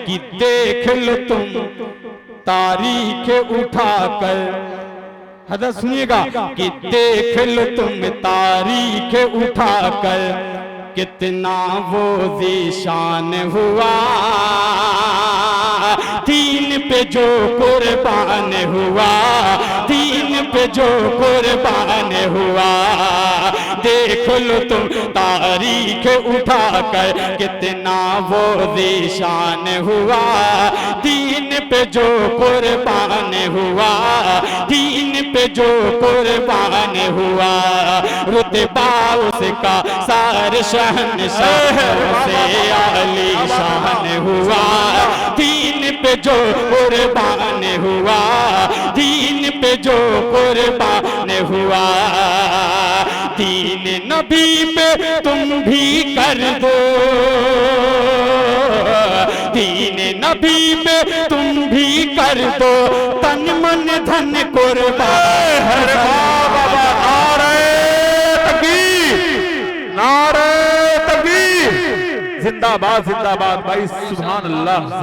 कि देख लो तुम तारीख उठाकर, हजरत सुनिएगा, कि देख लो तुम तारीख उठाकर कितना वो ज़ीशान हुआ, दीन पे जो कुर्बान हुआ, दीन पे जो कुर्बान हुआ। देख लो तुम तारीख उठाकर कितना वो ज़ीशान हुआ, दीन पे जो कुर्बान हुआ, दीन पे जो कुर्बान हुआ। रुतबा उसका सार शहंशाह से आली शान हुआ, दीन पे जो कुर्बान हुआ, दीन पे जो कुर्बान हुआ। दीन नबी पे तुम भी कर दो, दीन नबी पे तुम भी कर दो तन मन धन कुर्बान। हर बाबा नारे तकबीर, नारे तकबीर, जिंदाबाद जिंदाबाद भाई, सुभान अल्लाह।